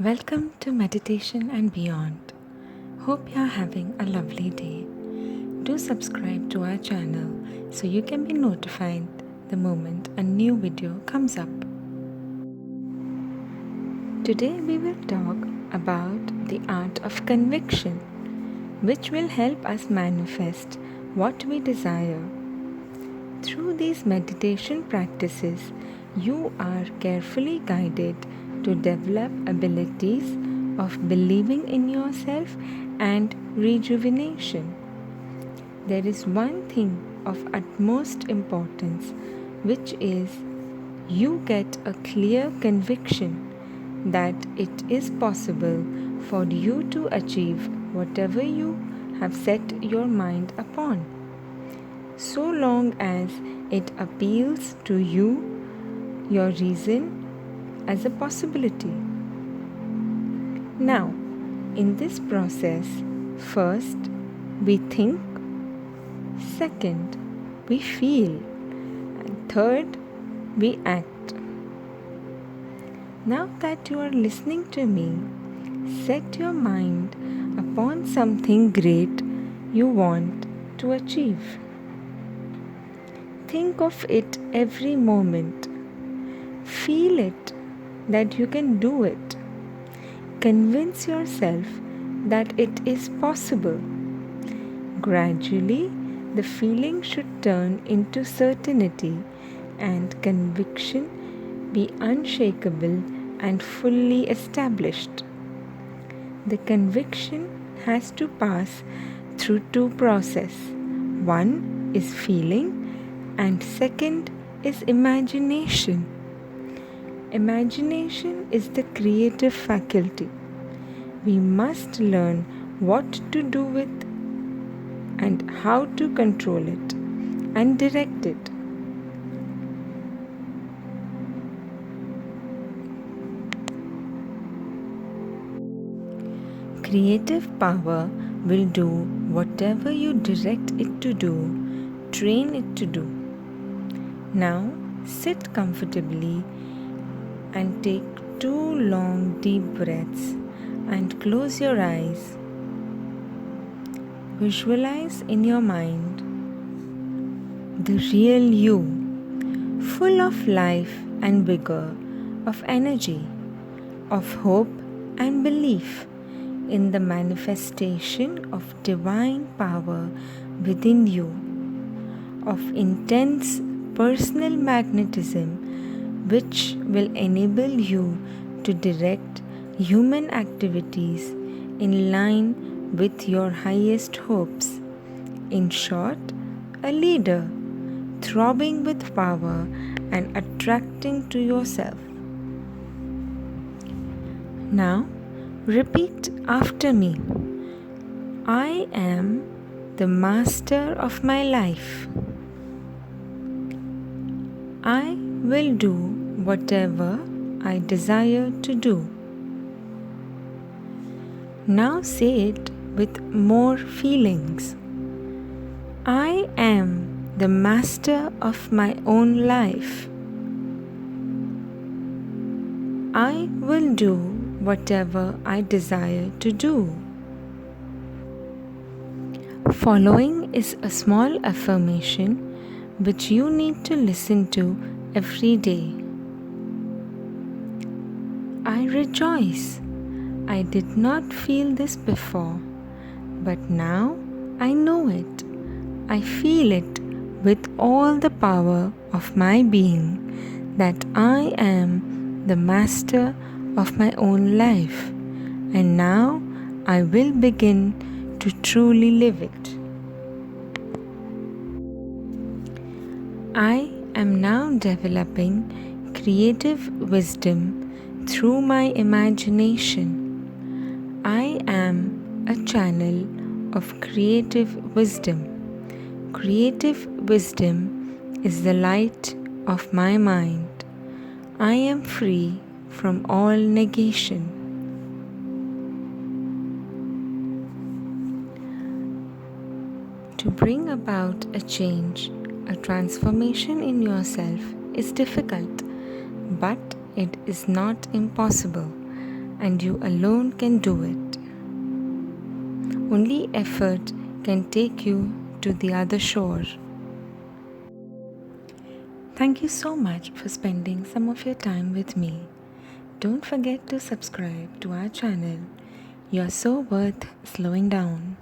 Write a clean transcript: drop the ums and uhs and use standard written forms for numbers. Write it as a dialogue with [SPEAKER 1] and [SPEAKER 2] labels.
[SPEAKER 1] Welcome to Meditation and Beyond. Hope you're having a lovely day. Do subscribe to our channel so you can be notified the moment a new video comes up. Today we will talk about the art of conviction, which will help us manifest what we desire. Through these meditation practices, you are carefully guided to develop abilities of believing in yourself and rejuvenation. There is one thing of utmost importance, which is you get a clear conviction that it is possible for you to achieve whatever you have set your mind upon, so long as it appeals to you, your reason, as a possibility. Now, in this process, first we think, second we feel, and third we act. Now that you are listening to me, set your mind upon something great you want to achieve. Think of it every moment. Feel it that you can do it. Convince yourself that it is possible. Gradually, the feeling should turn into certainty and conviction be unshakable and fully established. The conviction has to pass through two processes. One is feeling and second is imagination. Imagination is the creative faculty. We must learn what to do with and how to control it and direct it. Creative power will do whatever you direct it to do, train it to do. Now sit comfortably and take 2 long deep breaths and close your eyes. Visualize in your mind the real you, full of life and vigor, of energy, of hope and belief in the manifestation of divine power within you, of intense personal magnetism which will enable you to direct human activities in line with your highest hopes. In short, a leader throbbing with power and attracting to yourself. Now, repeat after me. I am the master of my life. I will do whatever I desire to do. Now say it with more feelings. I am the master of my own life. I will do whatever I desire to do. Following is a small affirmation which you need to listen to every day. I rejoice. I did not feel this before, but now I know it. I feel it with all the power of my being that I am the master of my own life, and now I will begin to truly live it. I am now developing creative wisdom through my imagination. I am a channel of creative wisdom. Creative wisdom is the light of my mind. I am free from all negation. To bring about a change, a transformation in yourself is difficult, but it is not impossible, and you alone can do it. Only effort can take you to the other shore. Thank you so much for spending some of your time with me. Don't forget to subscribe to our channel. You are so worth slowing down.